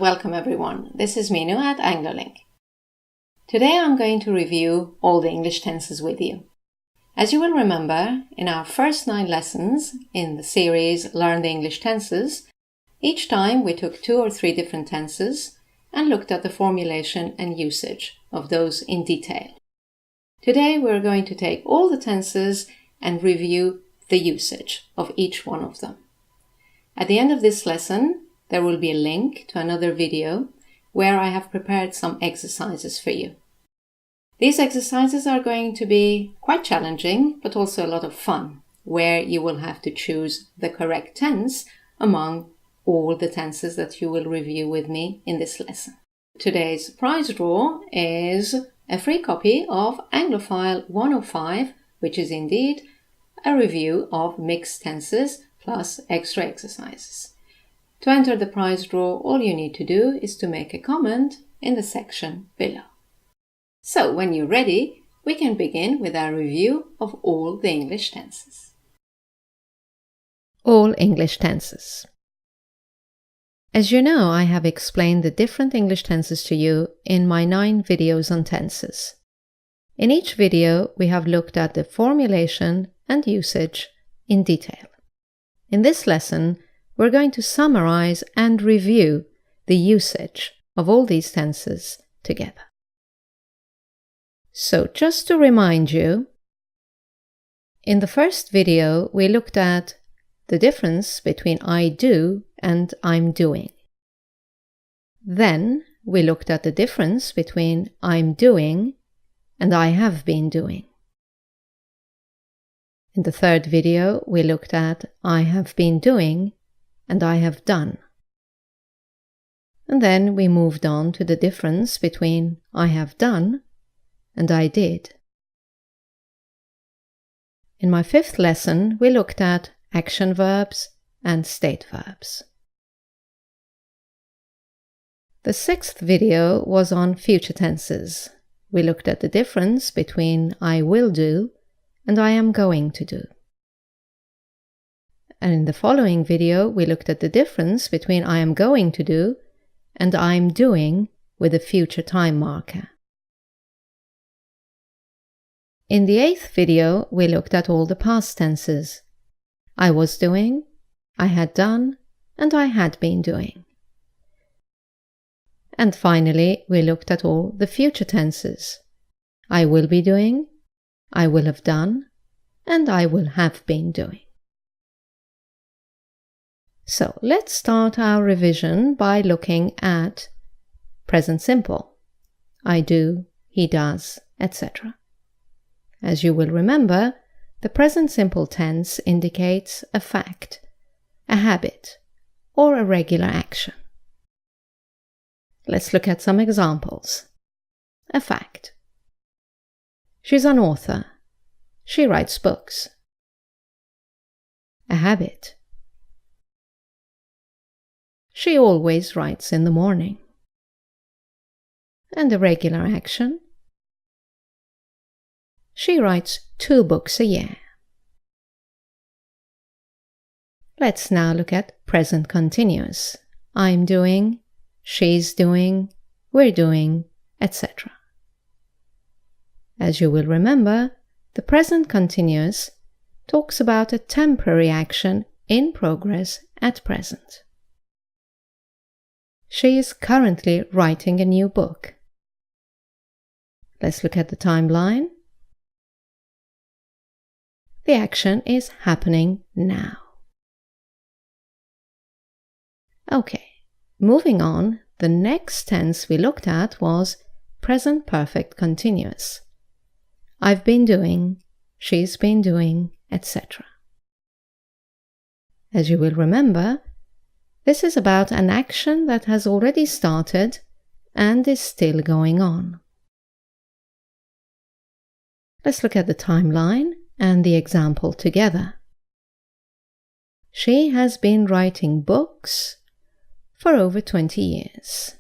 welcome everyone. This is Minu at AngloLink. Today I'm going to review all the English tenses with you. As you will remember, in our first 9 lessons in the series Learn the English Tenses, each time we took 2 or 3 different tenses and looked at the formulation and usage of those in detail. Today we're going to take all the tenses and review the usage of each one of them. At the end of this lesson, there will be a link to another video where I have prepared some exercises for you. These exercises are going to be quite challenging, but also a lot of fun, where you will have to choose the correct tense among all the tenses that you will review with me in this lesson. Today's prize draw is a free copy of Anglophile 105, which is indeed a review of mixed tenses plus extra exercises. To enter the prize draw, all you need to do is to make a comment in the section below. So, when you're ready, we can begin with our review of all the English tenses. All English tenses. As you know, I have explained the different English tenses to you in my 9 videos on tenses. In each video, we have looked at the formulation and usage in detail. In this lesson, we're going to summarize and review the usage of all these tenses together. So, just to remind you, in the first video, we looked at the difference between I do and I'm doing. Then, we looked at the difference between I'm doing and I have been doing. In the third video, we looked at I have been doing and I have done. And then we moved on to the difference between I have done and I did. In my 5th lesson, we looked at action verbs and state verbs. The 6th video was on future tenses. We looked at the difference between I will do and I am going to do. And in the following video, we looked at the difference between I am going to do and I'm doing with a future time marker. In the 8th video, we looked at all the past tenses. I was doing, I had done, and I had been doing. And finally, we looked at all the future tenses. I will be doing, I will have done, and I will have been doing. So, let's start our revision by looking at present simple. I do, he does, etc. As you will remember, the present simple tense indicates a fact, a habit, or a regular action. Let's look at some examples. A fact. She's an author. She writes books. A habit. She always writes in the morning. And a regular action. She writes 2 books a year. Let's now look at present continuous. I'm doing, she's doing, we're doing, etc. As you will remember, the present continuous talks about a temporary action in progress at present. She is currently writing a new book. Let's look at the timeline. The action is happening now. Okay, moving on, the next tense we looked at was present perfect continuous. I've been doing, she's been doing, etc. As you will remember, this is about an action that has already started and is still going on. Let's look at the timeline and the example together. She has been writing books for over 20 years.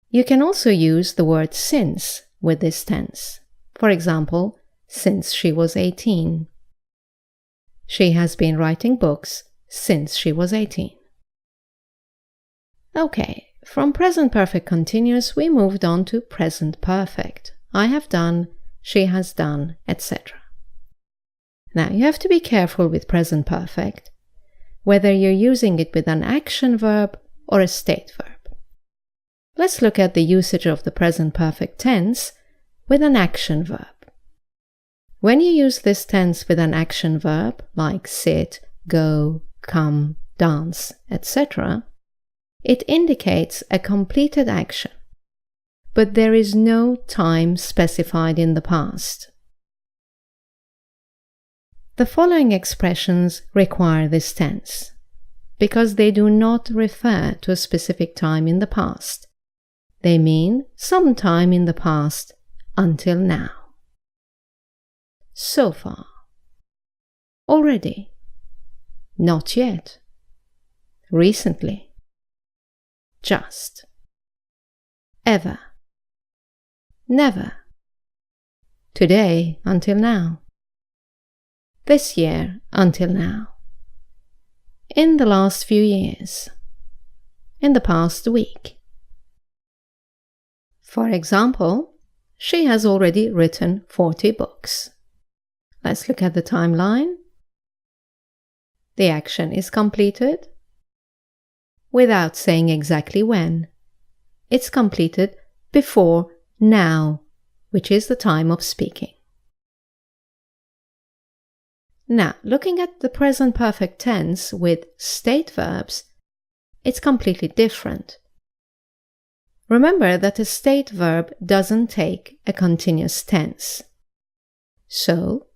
You can also use the word since with this tense. For example, since she was 18. She has been writing books since she was 18. Okay, from present perfect continuous we moved on to present perfect. I have done, she has done, etc. Now you have to be careful with present perfect, whether you're using it with an action verb or a state verb. Let's look at the usage of the present perfect tense with an action verb. When you use this tense with an action verb like sit, go, come, dance, etc., it indicates a completed action, but there is no time specified in the past. The following expressions require this tense because they do not refer to a specific time in the past. They mean some time in the past until now. So far. Already. Not yet. Recently. Just. Ever. Never. Today until now. This year until now. In the last few years. In the past week. For example, she has already written 40 books. Let's look at the timeline. The action is completed without saying exactly when. It's completed before now, which is the time of speaking. Now, looking at the present perfect tense with state verbs, it's completely different. Remember that a state verb doesn't take a continuous tense. So,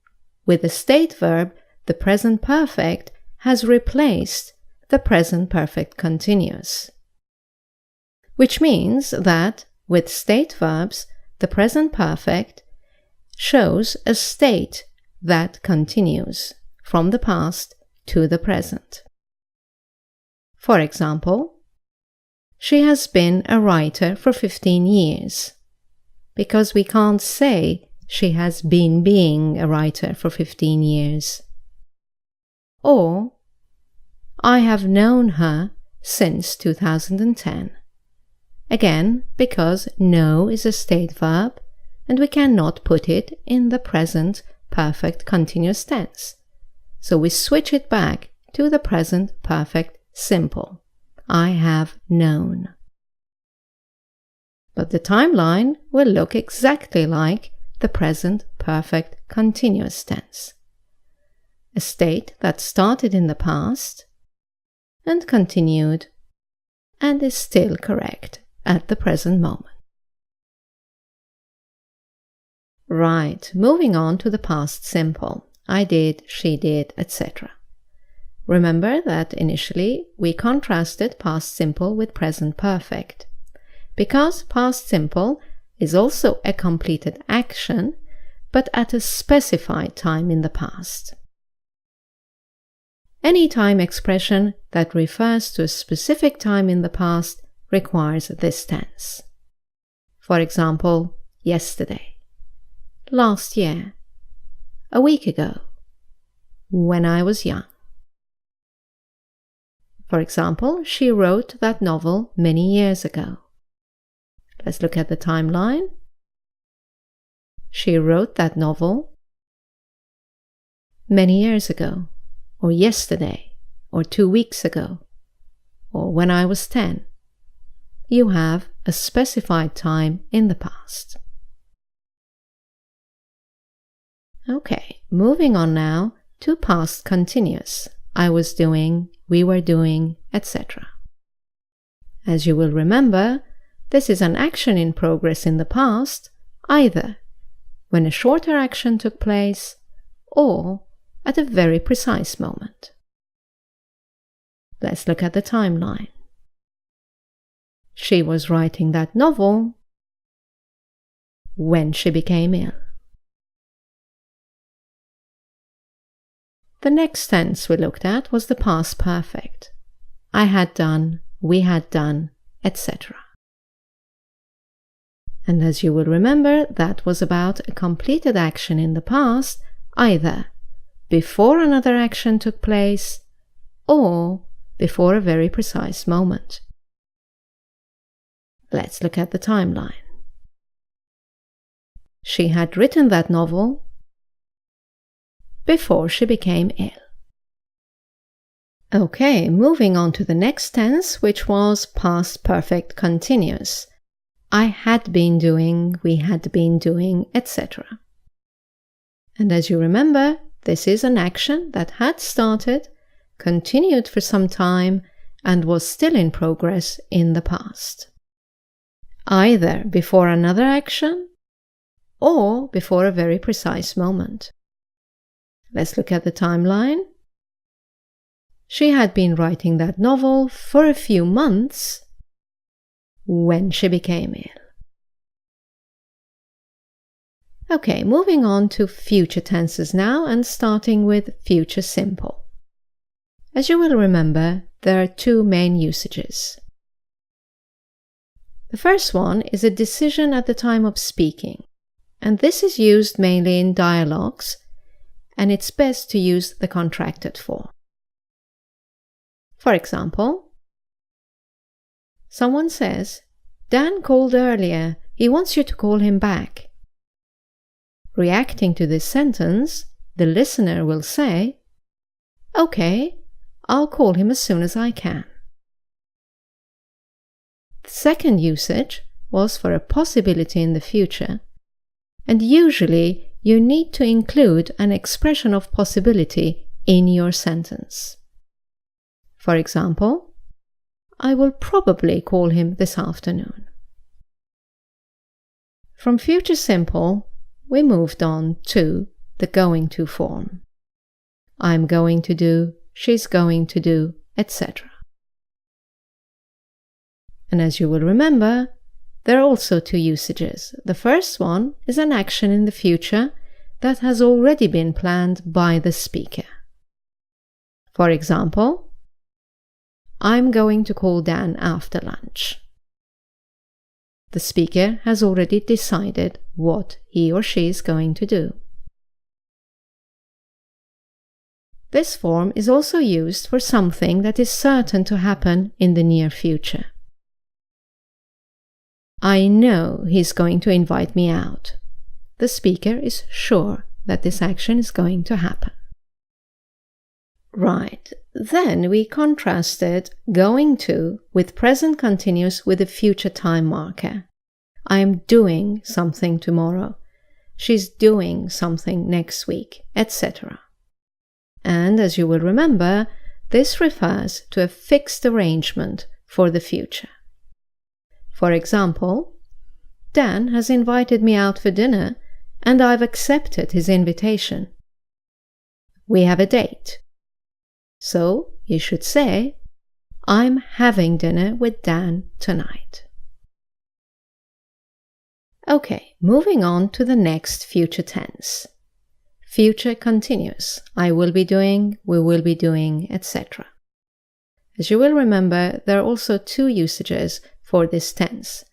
with a state verb, the present perfect has replaced the present perfect continuous. Which means that, with state verbs, the present perfect shows a state that continues from the past to the present. For example, she has been a writer for 15 years, because we can't say she has been being a writer for 15 years. Or, I have known her since 2010. Again, because know is a state verb, and we cannot put it in the present perfect continuous tense. So we switch it back to the present perfect simple. I have known. But the timeline will look exactly like the present perfect continuous tense. A state that started in the past and continued and is still correct at the present moment. Right, moving on to the past simple. I did, she did, etc. Remember that initially we contrasted past simple with present perfect. Because past simple is also a completed action, but at a specified time in the past. Any time expression that refers to a specific time in the past requires this tense. For example, yesterday, last year, a week ago, when I was young. For example, she wrote that novel many years ago. Let's look at the timeline. She wrote that novel many years ago, or yesterday, or 2 weeks ago, or when I was 10. You have a specified time in the past. Okay, moving on now to past continuous. I was doing, we were doing, etc. As you will remember, this is an action in progress in the past, either when a shorter action took place or at a very precise moment. Let's look at the timeline. She was writing that novel when she became ill. The next tense we looked at was the past perfect. I had done, we had done, etc. And as you will remember, that was about a completed action in the past, either before another action took place or before a very precise moment. Let's look at the timeline. She had written that novel before she became ill. Okay, moving on to the next tense, which was past perfect continuous. I had been doing, we had been doing, etc. And as you remember, this is an action that had started, continued for some time, and was still in progress in the past. Either before another action or before a very precise moment. Let's look at the timeline. She had been writing that novel for a few months when she became ill. Okay, moving on to future tenses now and starting with future simple. As you will remember, there are two main usages. The first one is a decision at the time of speaking, and this is used mainly in dialogues, and it's best to use the contracted form. For example, someone says, Dan called earlier, he wants you to call him back. Reacting to this sentence, the listener will say, okay, I'll call him as soon as I can. The second usage was for a possibility in the future, and usually you need to include an expression of possibility in your sentence. For example, I will probably call him this afternoon. From future simple, we moved on to the going to form. I'm going to do, she's going to do, etc. And as you will remember, there are also two usages. The first one is an action in the future that has already been planned by the speaker. For example, I'm going to call Dan after lunch. The speaker has already decided what he or she is going to do. This form is also used for something that is certain to happen in the near future. I know he's going to invite me out. The speaker is sure that this action is going to happen. Right, then we contrasted going to with present continuous with a future time marker. I am doing something tomorrow. She's doing something next week, etc. And as you will remember, this refers to a fixed arrangement for the future. For example, Dan has invited me out for dinner and I've accepted his invitation. We have a date. So you should say, I'm having dinner with Dan tonight. Okay, moving on to the next future tense. Future continuous. I will be doing, we will be doing, etc. As you will remember, there are also two usages for this tense.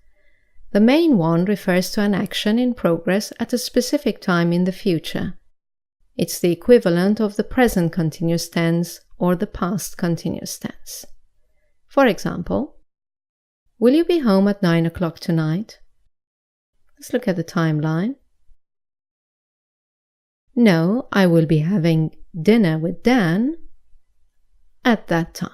The main one refers to an action in progress at a specific time in the future. It's the equivalent of the present continuous tense or the past continuous tense. For example, will you be home at 9 o'clock tonight? Let's look at the timeline. No, I will be having dinner with Dan at that time.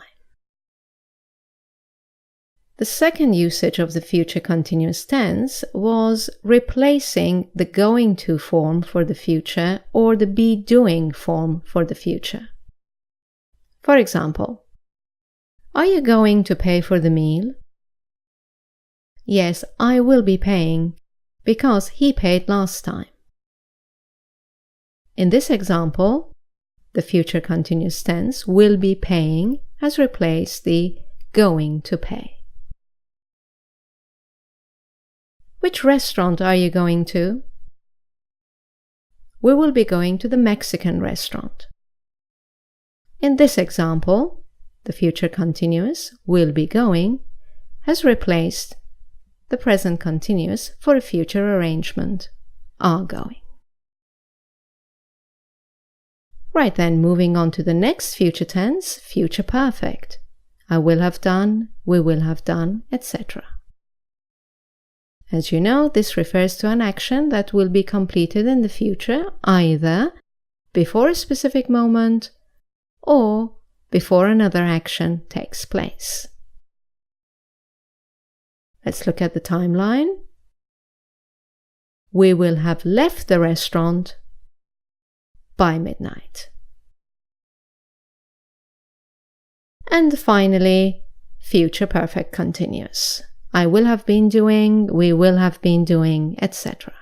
The second usage of the future continuous tense was replacing the going to form for the future or the be doing form for the future. For example, are you going to pay for the meal? Yes, I will be paying because he paid last time. In this example, the future continuous tense will be paying has replaced the going to pay. Which restaurant are you going to? We will be going to the Mexican restaurant. In this example, the future continuous will be going has replaced the present continuous for a future arrangement, are going. Right then, moving on to the next future tense, future perfect. I will have done, we will have done, etc. As you know, this refers to an action that will be completed in the future, either before a specific moment or before another action takes place. Let's look at the timeline. We will have left the restaurant by midnight. And finally, future perfect continuous. I will have been doing, we will have been doing, etc.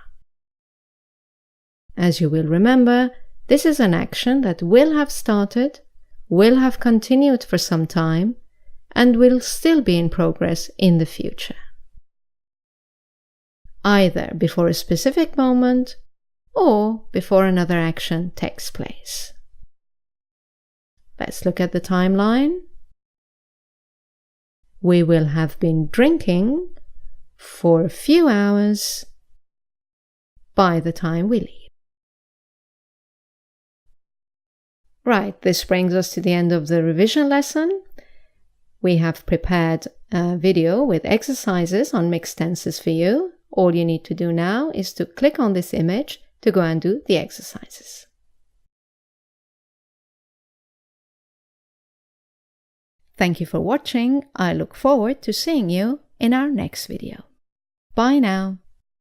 As you will remember, this is an action that will have started, will have continued for some time, and will still be in progress in the future, either before a specific moment or before another action takes place. Let's look at the timeline. We will have been drinking for a few hours by the time we leave. Right, this brings us to the end of the revision lesson. We have prepared a video with exercises on mixed tenses for you. All you need to do now is to click on this image to go and do the exercises. Thank you for watching. I look forward to seeing you in our next video. Bye now.